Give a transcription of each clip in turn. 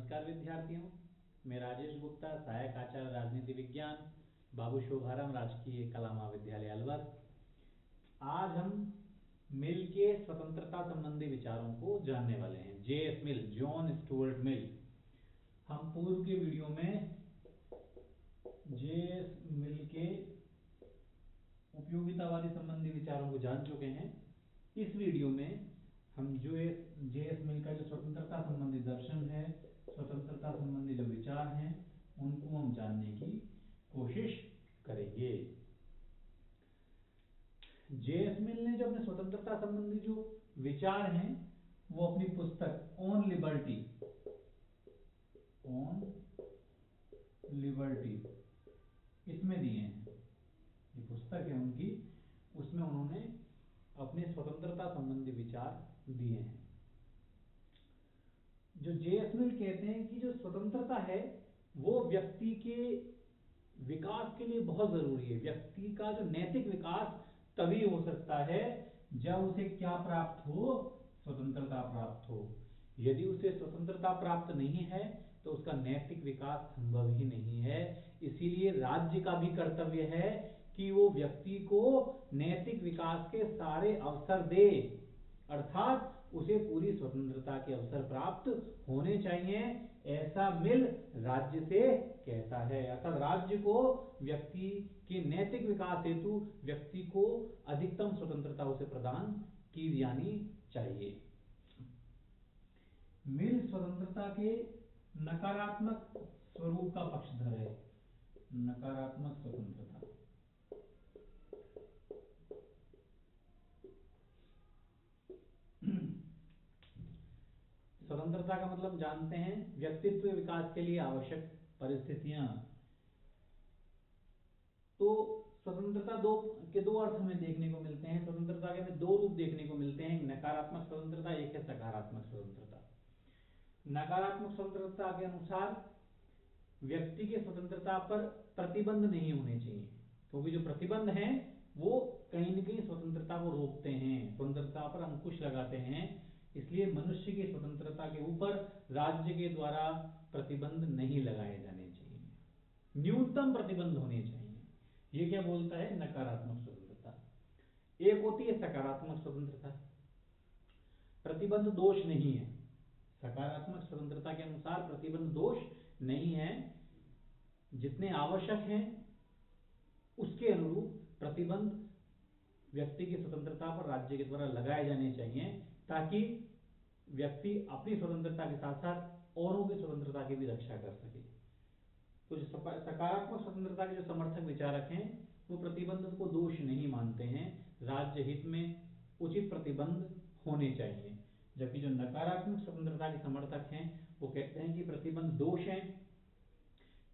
नमस्कार विद्यार्थियों, मैं राजेश गुप्ता, सहायक आचार्य राजनीति विज्ञान, बाबू शोभाराम राजकीय कला महाविद्यालय अलवर। आज हम मिल के स्वतंत्रता संबंधी विचारों को जानने वाले हैं। J.S. मिल, जॉन स्टुअर्ट मिल। हम पूर्व के वीडियो में J.S. मिल के उपयोगितावादी संबंधी विचारों को जान चुके हैं। इस वीडियो में हम J.S. मिल का जो स्वतंत्रता संबंधी दर्शन है, स्वतंत्रता संबंधी जो विचार हैं, उनको हम जानने की कोशिश करेंगे। J.S. मिल ने जो अपने स्वतंत्रता संबंधी जो विचार हैं वो अपनी पुस्तक ऑन लिबर्टी इसमें दिए हैं। ये पुस्तक है उनकी, उसमें उन्होंने अपने स्वतंत्रता संबंधी विचार दिए हैं। जो J.S. मिल कहते हैं कि जो स्वतंत्रता है वो व्यक्ति के विकास के लिए बहुत जरूरी है। व्यक्ति का जो नैतिक विकास तभी हो सकता है जब उसे क्या प्राप्त हो, स्वतंत्रता प्राप्त हो। यदि उसे स्वतंत्रता प्राप्त नहीं है तो उसका नैतिक विकास संभव ही नहीं है। इसीलिए राज्य का भी कर्तव्य है कि वो व्यक्ति को नैतिक विकास के सारे अवसर दे, अर्थात उसे पूरी स्वतंत्रता के अवसर प्राप्त होने चाहिए। ऐसा मिल राज्य से कहता है। अर्थात राज्य को व्यक्ति के नैतिक विकास हेतु व्यक्ति को अधिकतम स्वतंत्रता उसे प्रदान की जानी चाहिए। मिल स्वतंत्रता के नकारात्मक स्वरूप का पक्षधर है। नकारात्मक स्वतंत्रता, स्वतंत्रता का मतलब जानते हैं व्यक्तित्व विकास के लिए आवश्यक परिस्थितियां। तो स्वतंत्रता दो अर्थ हमें देखने को मिलते हैं। स्वतंत्रता के हमें दो रूप देखने को मिलते हैं, एक नकारात्मक स्वतंत्रता, एक है सकारात्मक स्वतंत्रता। नकारात्मक स्वतंत्रता के अनुसार व्यक्ति की स्वतंत्रता पर प्रतिबंध नहीं होने चाहिए, क्योंकि जो प्रतिबंध हैं वो कहीं न कहीं स्वतंत्रता को रोकते हैं, स्वतंत्रता पर अंकुश लगाते हैं। इसलिए मनुष्य की स्वतंत्रता के ऊपर राज्य के द्वारा प्रतिबंध नहीं लगाए जाने चाहिए, न्यूनतम प्रतिबंध होने चाहिए। ये क्या बोलता है नकारात्मक स्वतंत्रता। एक होती है सकारात्मक स्वतंत्रता, प्रतिबंध दोष नहीं है। सकारात्मक स्वतंत्रता के अनुसार प्रतिबंध दोष नहीं है, जितने आवश्यक हैं उसके अनुरूप प्रतिबंध व्यक्ति की स्वतंत्रता पर राज्य के द्वारा लगाए जाने चाहिए, ताकि व्यक्ति अपनी स्वतंत्रता के साथ साथ औरों की स्वतंत्रता की भी रक्षा कर सके। तो जो सकारात्मक स्वतंत्रता के जो समर्थक विचारक हैं वो प्रतिबंध को दोष नहीं मानते हैं, राज्य हित में उचित प्रतिबंध होने चाहिए। जबकि जो नकारात्मक स्वतंत्रता के समर्थक हैं वो कहते हैं कि प्रतिबंध दोष हैं,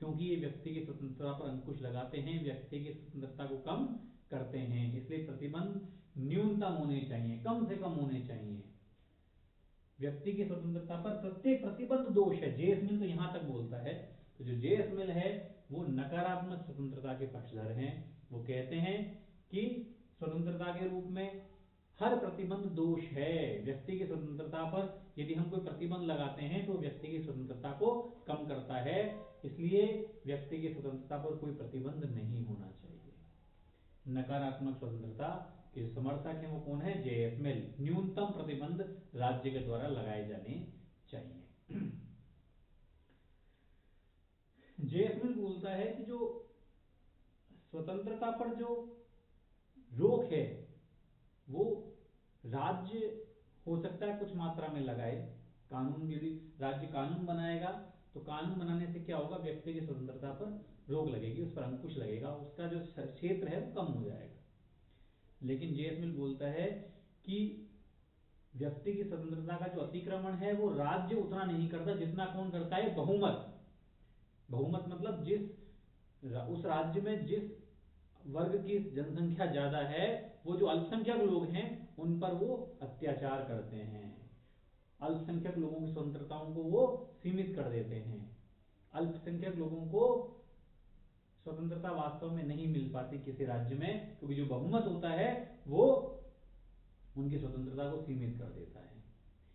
क्योंकि ये व्यक्ति की स्वतंत्रता पर अंकुश लगाते हैं, व्यक्ति की स्वतंत्रता को कम करते हैं। इसलिए प्रतिबंध न्यूनतम होने चाहिए, कम से कम होने चाहिए। व्यक्ति की स्वतंत्रता पर प्रत्येक प्रतिबंध दोष है। J.S. मिल तो यहां तक बोलता है। तो जो J.S. मिल है वो नकारात्मक स्वतंत्रता के पक्षधर हैं। वो कहते हैं कि स्वतंत्रता के रूप में हर प्रतिबंध दोष है। व्यक्ति की स्वतंत्रता पर यदि हम कोई प्रतिबंध लगाते हैं तो व्यक्ति की स्वतंत्रता को कम करता है, इसलिए व्यक्ति की स्वतंत्रता पर कोई प्रतिबंध नहीं होना चाहिए। नकारात्मक स्वतंत्रता के समर्थक हैं वो कौन है? J.S. मिल। न्यूनतम प्रतिबंध राज्य के द्वारा लगाए जाने चाहिए। J.S. मिल बोलता है कि जो स्वतंत्रता पर जो रोक है वो राज्य हो सकता है कुछ मात्रा में लगाए। कानून, यदि राज्य कानून बनाएगा तो कानून बनाने से क्या होगा, व्यक्ति की स्वतंत्रता पर रोक लगेगी, उस पर अंकुश लगेगा, उसका जो क्षेत्र है वो कम हो जाएगा। लेकिन J.S. मिल बोलता है कि व्यक्ति की स्वतंत्रता का जो अतिक्रमण है वो राज्य उतना नहीं करता जितना कौन करता है? बहुमत। बहुमत मतलब उस राज्य में जिस वर्ग की जनसंख्या ज्यादा है, वो जो अल्पसंख्यक लोग हैं उन पर वो अत्याचार करते हैं। अल्पसंख्यक लोगों की स्वतंत्रताओं को वो सीमित कर देते हैं। अल्पसंख्यक लोगों को स्वतंत्रता वास्तव में नहीं मिल पाती किसी राज्य में, क्योंकि जो बहुमत होता है वो उनकी स्वतंत्रता को सीमित कर देता है।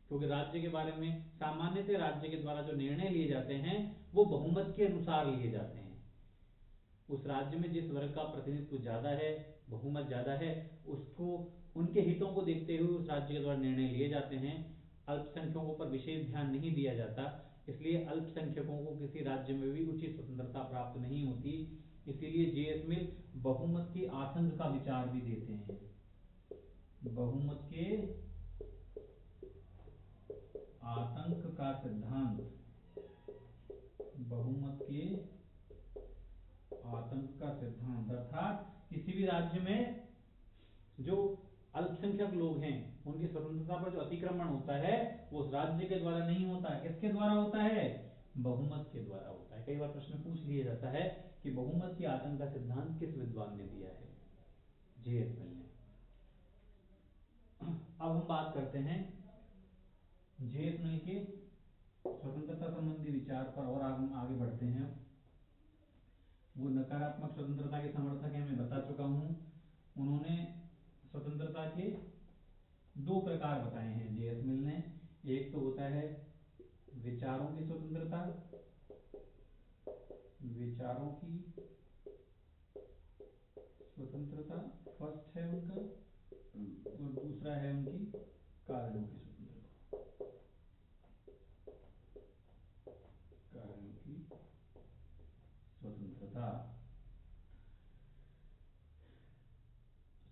क्योंकि राज्य के बारे में सामान्यतः राज्य के द्वारा जो निर्णय लिए जाते हैं वो बहुमत के अनुसार लिए जाते हैं। उस राज्य में जिस वर्ग का प्रतिनिधित्व ज्यादा है, बहुमत ज्यादा है, उसको उनके हितों को देखते हुए उस राज्य के द्वारा निर्णय लिए जाते हैं। अल्पसंख्यकों पर विशेष ध्यान नहीं दिया जाता, इसलिए अल्पसंख्यकों को किसी राज्य में भी उचित स्वतंत्रता प्राप्त नहीं होती। इसीलिए जे.एस. मिल बहुमत की आतंक का विचार भी देते हैं। बहुमत के आतंक का सिद्धांत, बहुमत के आतंक का सिद्धांत अर्थात किसी भी राज्य में जो अल्पसंख्यक लोग हैं उनकी स्वतंत्रता पर जो अतिक्रमण होता है वो उस राज्य के द्वारा नहीं होता है। किसके द्वारा होता है? बहुमत के द्वारा होता है। कई बार प्रश्न पूछ लिया जाता है कि बहुमत की आतंक का सिद्धांत किस विद्वान ने दिया है? जे.एस. मिल ने। अब हम बात करते हैं जे.एस. मिल के स्वतंत्रता संबंधी विचार पर और आगे बढ़ते हैं। वो नकारात्मक स्वतंत्रता के समर्थक हैं, मैं बता चुका हूं। उन्होंने स्वतंत्रता के दो प्रकार बताए हैं जे.एस. मिल ने। एक तो होता है विचारों की स्वतंत्रता, विचारों की स्वतंत्रता फर्स्ट है उनका, और दूसरा है उनकी कार्यों की स्वतंत्रता, कार्यों की स्वतंत्रता।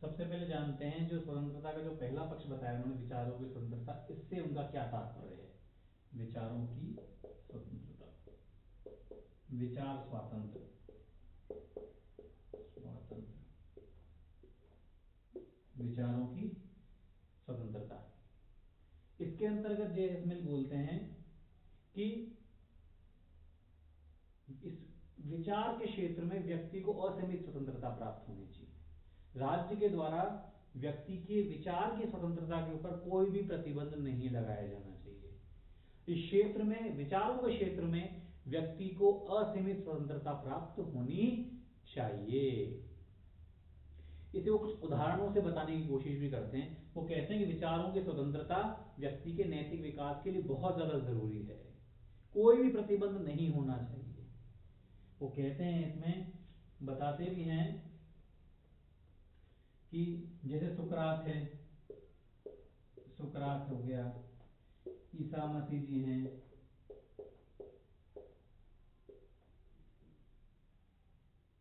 सबसे पहले जानते हैं जो स्वतंत्रता का जो पहला पक्ष बताया उन्होंने, विचारों की स्वतंत्रता, इससे उनका क्या तात्पर्य है? विचारों की स्वतंत्रता, विचार स्वातंत्र, विचारों की स्वतंत्रता। इसके अंतर्गत जे.एस. मिल बोलते हैं कि इस विचार के क्षेत्र में व्यक्ति को असीमित स्वतंत्रता प्राप्त होनी चाहिए। राज्य के द्वारा व्यक्ति के विचार की स्वतंत्रता के ऊपर कोई भी प्रतिबंध नहीं लगाया जाना चाहिए। इस क्षेत्र में, विचारों के क्षेत्र में व्यक्ति को असीमित स्वतंत्रता प्राप्त होनी चाहिए। इसे वो कुछ उदाहरणों से बताने की कोशिश भी करते हैं। वो कहते हैं कि विचारों की स्वतंत्रता व्यक्ति के नैतिक विकास के लिए बहुत ज्यादा जरूरी है, कोई भी प्रतिबंध नहीं होना चाहिए। वो कहते हैं, इसमें बताते भी हैं कि जैसे सुकरात है, सुकरात हो गया, ईसा मसीह जी हैं,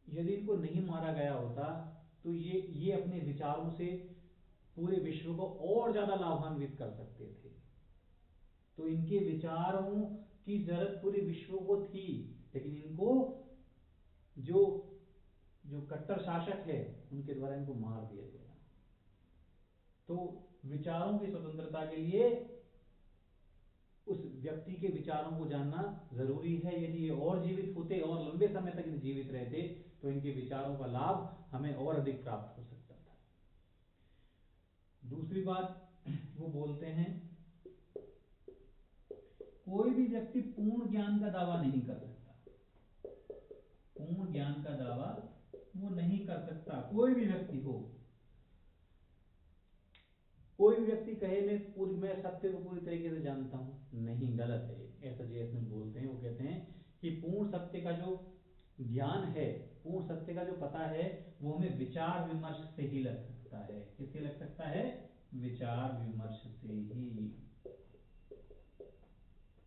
यदि इनको नहीं मारा गया होता तो ये अपने विचारों से पूरे विश्व को और ज्यादा लाभान्वित कर सकते थे। तो इनके विचारों की जरूरत पूरे विश्व को थी, लेकिन इनको जो जो कट्टर शासक है उनके द्वारा इनको मार दिया गया। तो विचारों की स्वतंत्रता के लिए उस व्यक्ति के विचारों को जानना जरूरी है। यदि ये और जीवित होते और लंबे समय तक जीवित रहते तो इनके विचारों का लाभ हमें और अधिक प्राप्त हो सकता था। दूसरी बात वो बोलते हैं, कोई भी व्यक्ति पूर्ण ज्ञान का दावा नहीं कर सकता, पूर्ण ज्ञान का दावा वो नहीं कर सकता। कोई भी व्यक्ति हो, कोई भी व्यक्ति कहे मैं सत्य को पूरी तरीके से जानता हूं, नहीं, गलत है। ऐसा जे.एस. मिल बोलते हैं। वो कहते हैं कि पूर्ण सत्य का जो ज्ञान है, पूर्ण सत्य का जो पता है, वो हमें विचार विमर्श से ही लग सकता है। किससे लग सकता है? विचार विमर्श से ही।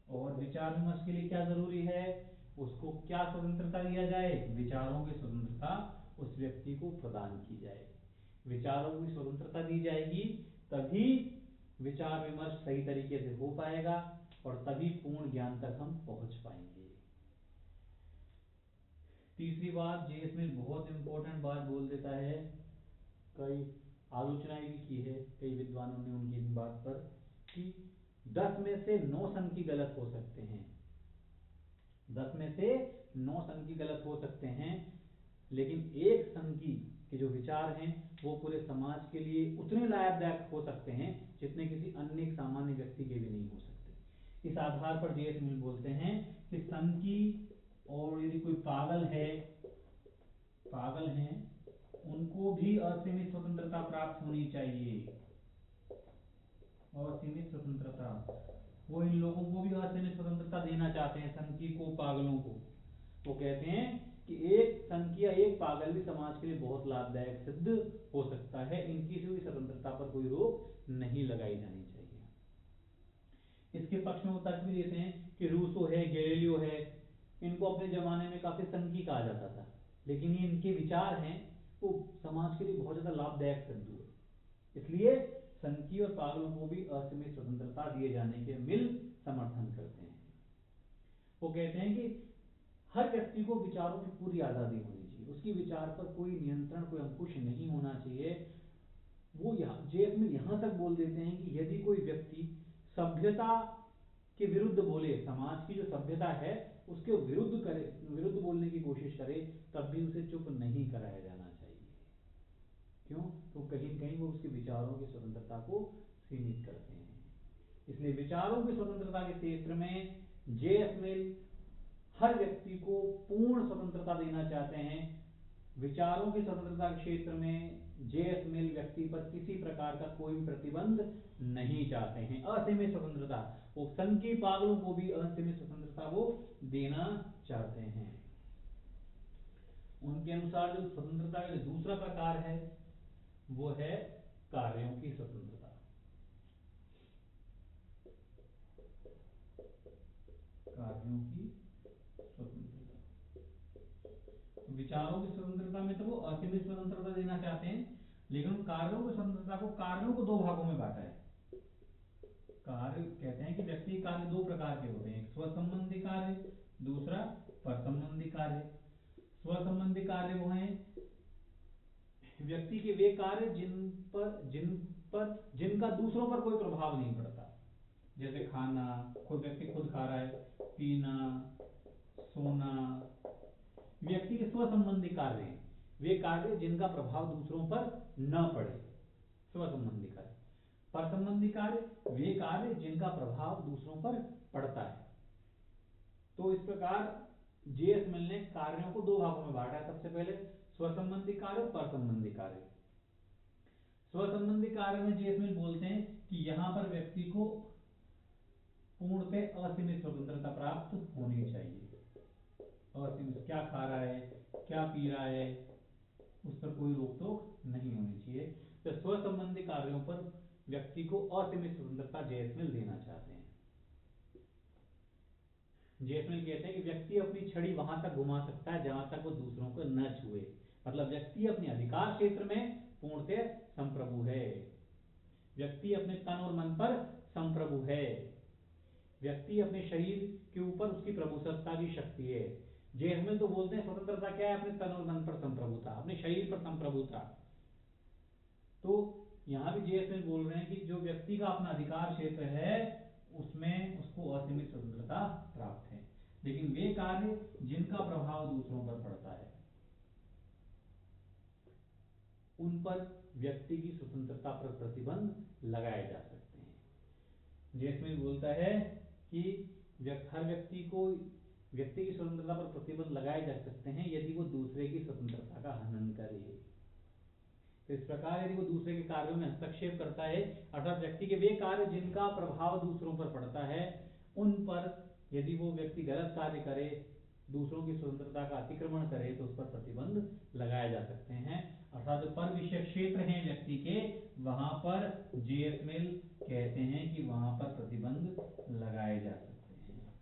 और विचार विमर्श के लिए क्या जरूरी है? उसको क्या स्वतंत्रता दिया जाए? विचारों की स्वतंत्रता उस व्यक्ति को प्रदान की जाए। विचारों की स्वतंत्रता दी जाएगी तभी विचार विमर्श सही तरीके से हो पाएगा और तभी पूर्ण ज्ञान तक हम पहुंच पाएंगे। तीसरी बात, जे.एस. मिल बहुत इंपॉर्टेंट बात बोल देता है, कई आलोचनाएं भी की है कई विद्वानों ने उनकी इन बात पर, कि 10 में से 9 संख्या गलत हो सकते हैं, 10 में से 9 संख्या गलत हो सकते हैं, लेकिन एक संख्या के जो विचार हैं वो पूरे समाज के लिए उतने लाभदायक हो सकते हैं जितने किसी अन्य सामान्य व्यक्ति के भी नहीं हो सकते। इस आधार पर जे.एस. मिल बोलते हैं कि संख्या और यदि कोई पागल हैं, उनको भी असीमित स्वतंत्रता प्राप्त होनी चाहिए। असीमित स्वतंत्रता, वो इन लोगों को भी असीमित स्वतंत्रता देना चाहते हैं, संघीय को, पागलों को। वो कहते हैं कि एक संघ या एक पागल भी समाज के लिए बहुत लाभदायक सिद्ध हो सकता है, इनकी हुई स्वतंत्रता पर कोई रोक नहीं लगाई जानी चाहिए। इसके पक्ष में वो तर्क भी देते हैं कि रूसो है, गैलीलियो है, इनको अपने जमाने में काफी संघी कहा जाता था, लेकिन ये इनके विचार हैं वो समाज के लिए बहुत ज्यादा लाभदायक सिद्ध हुए, इसलिए संघी और पागलों को भी असीमित स्वतंत्रता दिए जाने के मिल समर्थन करते हैं। वो कहते हैं कि हर व्यक्ति को विचारों की पूरी आजादी होनी चाहिए, उसकी विचार पर कोई नियंत्रण, कोई अंकुश नहीं होना चाहिए। वो जेएफ मिल यहां तक बोल देते हैं कि यदि कोई व्यक्ति सभ्यता के विरुद्ध बोले, समाज की जो सभ्यता है उसके विरुद्ध बोलने की कोशिश करे, तब भी उसे चुप नहीं कराया जाना चाहिए। क्यों? तो कहीं न कहीं वो उसके विचारों की स्वतंत्रता को सीमित करते हैं। इसलिए विचारों की स्वतंत्रता के क्षेत्र में जेएफ मिल हर व्यक्ति को पूर्ण स्वतंत्रता देना चाहते हैं। विचारों की स्वतंत्रता के क्षेत्र में जेएफ मिल व्यक्ति पर किसी प्रकार का कोई प्रतिबंध नहीं चाहते हैं, असीमित स्वतंत्रता। वो संघ के पागलों को भी असीमित स्वतंत्रता वो देना चाहते हैं। उनके अनुसार जो स्वतंत्रता का जो दूसरा प्रकार है वो है कार्यों की स्वतंत्रता। कार्यों की स्वतंत्रता, विचारों की स्वतंत्रता में तो वो असीमित स्वतंत्रता देना चाहते हैं, लेकिन कार्यों की स्वतंत्रता को, कार्यों को दो भागों में बांटा है। कार्य कहते हैं कि व्यक्ति कार्य दो प्रकार के होते हैं, एक स्वसंबंधी कार्य, दूसरा परसंबंधी कार्य। स्वसंबंधी कार्य वो हैं व्यक्ति के वे कार्य जिनका दूसरों पर कोई प्रभाव नहीं पड़ता, जैसे खाना, खुद व्यक्ति खुद खा रहा है, पीना, सोना। व्यक्ति के स्वसंबंधी कार्य हैं वे कार्य जिनका प्रभाव दूसरों पर न पड़े, स्वसंबंधी कार्य। परसंबंधी कार्य वे कार्य जिनका प्रभाव दूसरों पर पड़ता है। तो इस प्रकार जेएस मिल ने कार्यों को दो भागों में बांटा है, सबसे पहले स्वसंबंधी कार्य और परसंबंधी कार्य। स्वसंबंधी कार्य में जेएस मिल बोलते हैं कि यहां पर व्यक्ति को पूर्णतः असीमित स्वतंत्रता प्राप्त होनी चाहिए। असीमित, क्या खा रहा है, क्या पी रहा है, उस पर कोई रोक टोक नहीं होनी चाहिए। तो स्वसंबंधी कार्यों पर व्यक्ति को असीमित स्वतंत्रता जेएस मिल देना चाहते हैं। जेएस मिल कहते हैं कि व्यक्ति अपनी छड़ी वहां तक घुमा सकता है जहां तक वो दूसरों को न छुए, मतलब व्यक्ति अपने अधिकार क्षेत्र में पूर्णतः संप्रभु है। व्यक्ति अपने तन और मन पर संप्रभु है। व्यक्ति अपने शरीर के ऊपर उसकी प्रभुसत्ता की शक्ति है। जेएस मिल तो बोलते हैं स्वतंत्रता क्या है? अपने तन और मन पर संप्रभुता, अपने शरीर पर संप्रभुता। तो यहां भी जेएस मिल बोल रहे हैं कि जो व्यक्ति का अपना अधिकार क्षेत्र है उसमें उसको असीमित स्वतंत्रता प्राप्त है, लेकिन वे कार्य जिनका प्रभाव दूसरों पर पड़ता है उन पर व्यक्ति की स्वतंत्रता पर प्रतिबंध लगाए जा सकते हैं। जेएस मिल बोलता है कि हर व्यक्ति की स्वतंत्रता पर प्रतिबंध लगाए जा सकते हैं यदि वो दूसरे की स्वतंत्रता का हनन करे। तो इस प्रकार यदि वो दूसरे के कार्यों में हस्तक्षेप करता है, अर्थात व्यक्ति के वे कार्य जिनका प्रभाव दूसरों पर पड़ता है उन पर यदि वो व्यक्ति गलत कार्य करे, दूसरों की स्वतंत्रता का अतिक्रमण करे, तो उस पर प्रतिबंध लगाए जा सकते हैं। अर्थात जो पर विषय क्षेत्र हैं व्यक्ति के, वहां पर जेएस मिल कहते हैं कि वहां पर प्रतिबंध लगाए जा सकते हैं।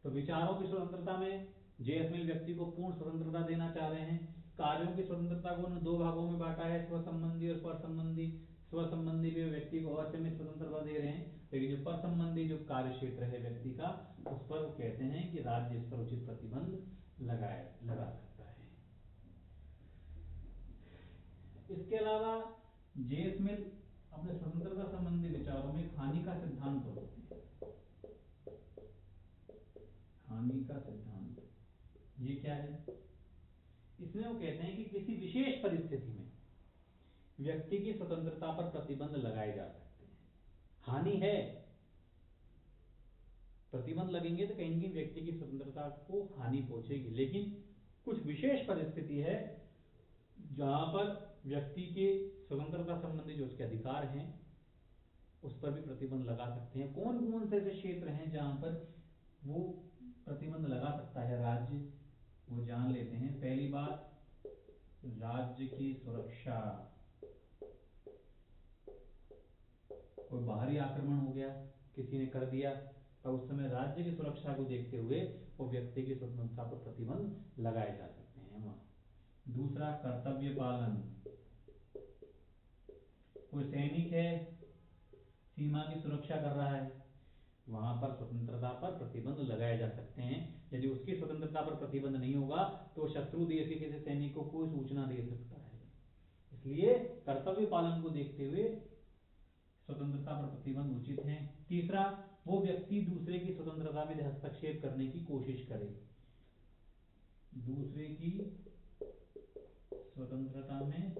तो विचारों की स्वतंत्रता में जेएस मिल व्यक्ति को पूर्ण स्वतंत्रता देना चाह रहे हैं। कार्यों की स्वतंत्रता को उन्होंने दो भागों में बांटा है, स्वसंबंधी और परसंबंधी। स्वसंबंधी भी व्यक्ति को असीमित स्वतंत्रता दे रहे हैं, लेकिन जो परसंबंधी जो कार्य क्षेत्र है व्यक्ति का, उस पर वो कहते हैं कि राज्य इस पर उचित प्रतिबंध लगा सकता है। इसके अलावा जेएस मिल अपने स्वतंत्रता संबंधी विचारों में हानि का सिद्धांत जोड़ते हैं। हानि का सिद्धांत ये क्या है? इसमें वो कहते हैं कि किसी विशेष परिस्थिति में व्यक्ति की स्वतंत्रता पर प्रतिबंध लगाए जा सकते हैं। हानि है, प्रतिबंध लगेंगे तो कहीं न कहीं व्यक्ति की स्वतंत्रता को हानि पहुंचेगी, लेकिन कुछ विशेष परिस्थिति है जहां पर व्यक्ति के स्वतंत्रता संबंधी जो उसके अधिकार हैं उस पर भी प्रतिबंध लगा सकते हैं। कौन कौन से ऐसे क्षेत्र हैं जहां पर वो प्रतिबंध लगा सकता है राज्य, वो जान लेते हैं। पहली बात, राज्य की सुरक्षा। कोई बाहरी आक्रमण हो गया, किसी ने कर दिया, तो उस समय राज्य की सुरक्षा को देखते हुए वो व्यक्ति की स्वतंत्रता पर प्रतिबंध लगाए जा सकते हैं वहां। दूसरा, कर्तव्य पालन। कोई सैनिक है, सीमा की सुरक्षा कर रहा है, वहां पर स्वतंत्रता पर प्रतिबंध लगाए जा सकते हैं। यदि उसकी स्वतंत्रता पर प्रतिबंध नहीं होगा तो शत्रु देश के किसी सैनिक को कोई सूचना दे सकता है। इसलिए कर्तव्य पालन को देखते हुए स्वतंत्रता पर प्रतिबंध उचित है। तीसरा, वो व्यक्ति दूसरे की स्वतंत्रता में हस्तक्षेप करने की कोशिश करे। दूसरे की स्वतंत्रता में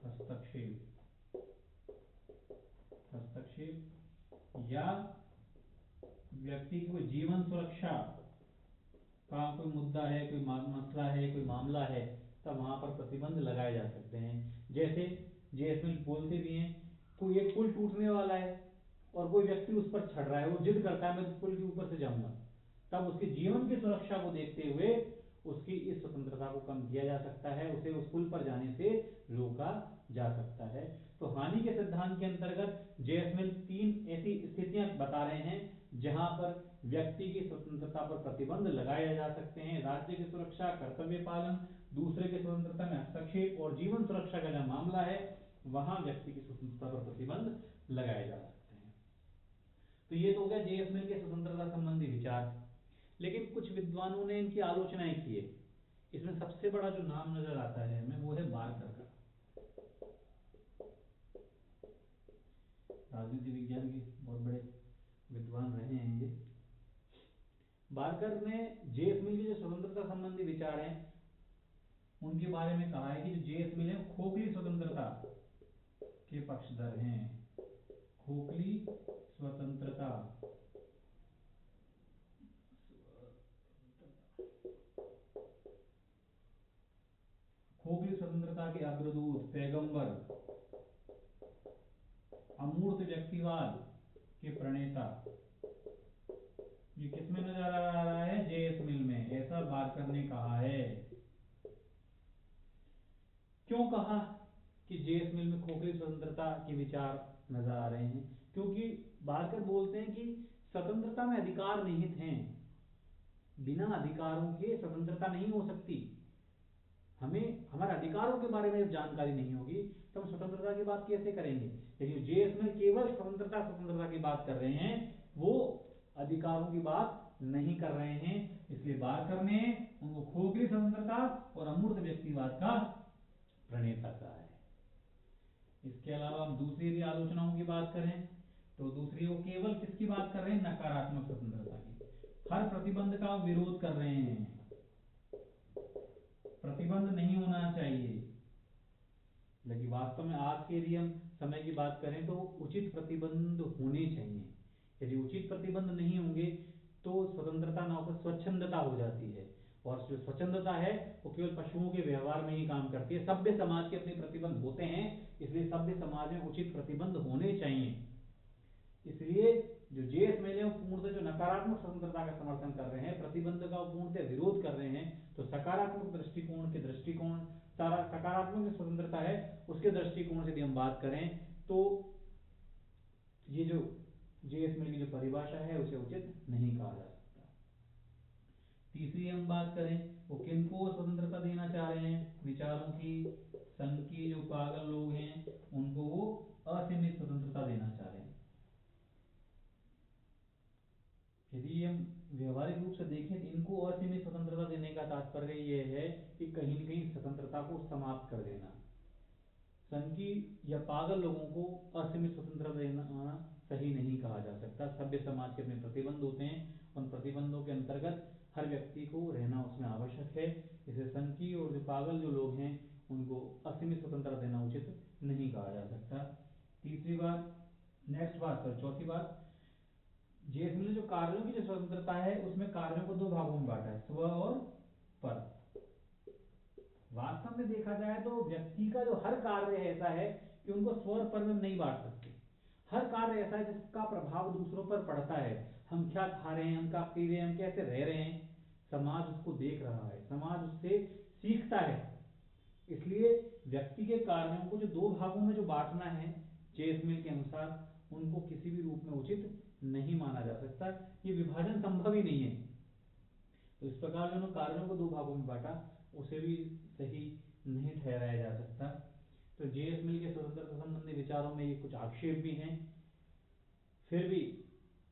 हस्तक्षेप या व्यक्ति की कोई जीवन सुरक्षा का कोई मुद्दा है, कोई मसला है, कोई मामला है, तब वहां पर प्रतिबंध लगाए जा सकते हैं। जैसे जेएसएल बोलते भी हैं, कोई एक पुल टूटने वाला है और कोई व्यक्ति उस पर चढ़ रहा है, वो जिद करता है मैं तो पुल के ऊपर से जाऊंगा, तब उसके जीवन की सुरक्षा को देखते हुए उसकी इस स्वतंत्रता को कम किया जा सकता है, उसे उस पुल पर जाने से रोका जा सकता है। तो हानि के सिद्धांत के अंतर्गत जेएसएल 3 ऐसी स्थितियां बता रहे हैं जहां पर व्यक्ति की स्वतंत्रता पर प्रतिबंध लगाए जा सकते हैं। राज्य की सुरक्षा, कर्तव्य पालन, दूसरे की स्वतंत्रता में हस्तक्षेप और जीवन सुरक्षा का जब मामला है वहां व्यक्ति की स्वतंत्रता पर प्रतिबंध लगाए जा सकते हैं। तो ये तो हो गया जेएसएल के स्वतंत्रता संबंधी विचार। लेकिन कुछ विद्वानों ने इनकी आलोचनाएं की है। इसमें सबसे बड़ा जो नाम नजर आता है हमें वो है बारकर का। राजनीति विज्ञान के बहुत बड़े विद्वान रहे हैं ये। बारकर ने जेएसएल के जो स्वतंत्रता संबंधी विचार हैं उनके बारे में कहा है कि जो जेएसएल है खोखली स्वतंत्रता के पक्षधर हैं। खोखली स्वतंत्रता खोखली स्वतंत्रता के अग्रदूत, पैगंबर, अमूर्त व्यक्तिवाद के प्रणेता, ये किसमें नजर आ रहा है? जेएसएल में, ऐसा बारकर ने कहा है। क्यों कहा कि जेएसएल में खोखली स्वतंत्रता के विचार नजर आ रहे हैं? क्योंकि बारकर बोलते हैं कि स्वतंत्रता में अधिकार निहित हैं, बिना अधिकारों के स्वतंत्रता नहीं हो सकती। हमें हमारे अधिकारों के बारे में जब जानकारी नहीं होगी तो हम स्वतंत्रता की बात कैसे करेंगे? लेकिन जेएसएल केवल स्वतंत्रता की बात कर रहे हैं, वो अधिकारों की बात नहीं कर रहे हैं। इसलिए बारकर ने उनको खोखली स्वतंत्रता और अमूर्त व्यक्तिवाद का प्रणेता कहा है। इसके अलावा हम दूसरी भी आलोचनाओं की बात करें तो दूसरी वो केवल किसकी बात कर रहे हैं? नकारात्मक स्वतंत्रता की। हर प्रतिबंध का विरोध कर रहे हैं, प्रतिबंध नहीं होना चाहिए। लेकिन वास्तव में आज के यदि हम समय की बात करें तो उचित प्रतिबंध होने चाहिए। यदि उचित प्रतिबंध नहीं होंगे तो स्वतंत्रता न होकर स्वच्छंदता हो जाती है, और जो स्वच्छंदता है वो केवल पशुओं के व्यवहार में ही काम करती है। सभ्य समाज के अपने प्रतिबंध होते हैं, इसलिए सभ्य समाज में उचित प्रतिबंध होने चाहिए। इसलिए जो जेएसएल है वो पूर्णतः जो नकारात्मक स्वतंत्रता का समर्थन कर रहे हैं, प्रतिबंध का पूर्णतः विरोध कर रहे हैं। तो सकारात्मक दृष्टिकोण सारा सकारात्मक जो स्वतंत्रता है उसके दृष्टिकोण से यदि हम बात करें तो ये जो जेएसएल की जो परिभाषा है उसे उचित नहीं कहा जा सकता। तीसरी हम बात करें वो किनको स्वतंत्रता देना चाह रहे हैं विचारों की? संघ के जो पागल लोग हैं उनको वो असीमित स्वतंत्रता देना चाह रहे हैं। यदि हम व्यवहारिक रूप से देखें तो इनको असीमित स्वतंत्रता देने का तात्पर्य यह है कि कहीं न कहीं स्वतंत्रता को समाप्त कर देना। संघी या पागल लोगों को असीमित स्वतंत्रता देना सही नहीं कहा जा सकता। सभ्य समाज के अपने प्रतिबंध होते हैं, उन प्रतिबंधों के अंतर्गत हर व्यक्ति को रहना उसमें आवश्यक है। इसलिए संघी और जो पागल जो लोग हैं उनको असीमित स्वतंत्रता देना उचित नहीं कहा जा सकता। तीसरी बात, चौथी बात, जेएसएल ने जो कार्यों की जो स्वतंत्रता है उसमें कार्यों को दो भागों में बांटा है, स्व और पर। वास्तव में देखा जाए तो व्यक्ति का जो हर कार्य ऐसा है कि उनको स्व और पर में नहीं बांट सकते। हर कार्य ऐसा है जिसका प्रभाव दूसरों पर पड़ता है। हम क्या खा रहे हैं, हम क्या पी रहे हैं, हम कैसे रह रहे हैं, समाज उसको देख रहा है, समाज उससे सीखता है। इसलिए व्यक्ति के कार्यों को जो दो भागों में जो बांटना है जेएस मिल के अनुसार, उनको किसी भी रूप में उचित नहीं माना जा सकता। ये विभाजन संभव ही नहीं है। तो इस प्रकार जो उन्होंने कार्यों को दो भागों में बांटा, उसे भी सही नहीं ठहराया जा सकता। तो जेएस मिल के स्वतंत्रता संबंधी विचारों में ये कुछ आक्षेप भी हैं। फिर भी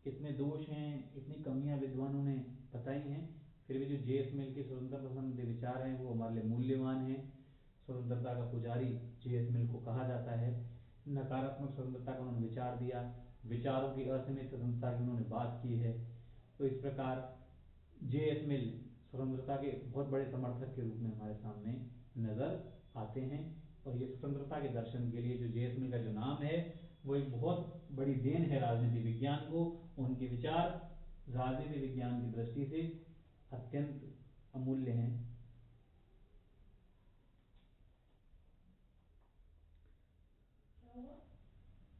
इतने दोष हैं, इतनी कमियां विद्वानों ने बताई हैं, फिर भी जो जेएस मिल के स्वतंत्रता संबंधी विचार हैं वो हमारे लिए मूल्यवान हैं। स्वतंत्रता का पुजारी जेएस मिल को कहा जाता है। नकारात्मक स्वतंत्रता का उन्होंने विचार दिया, विचारों की असीमित स्वतंत्रता की उन्होंने बात की है। तो इस प्रकार जेएस मिल स्वतंत्रता के बहुत बड़े समर्थक के रूप में हमारे सामने नजर आते हैं। और ये स्वतंत्रता के दर्शन के लिए जो जेएस मिल का जो नाम है वो एक बहुत बड़ी देन है राजनीति विज्ञान को। उनके विचार राजनीति विज्ञान की दृष्टि से अत्यंत अमूल्य हैं।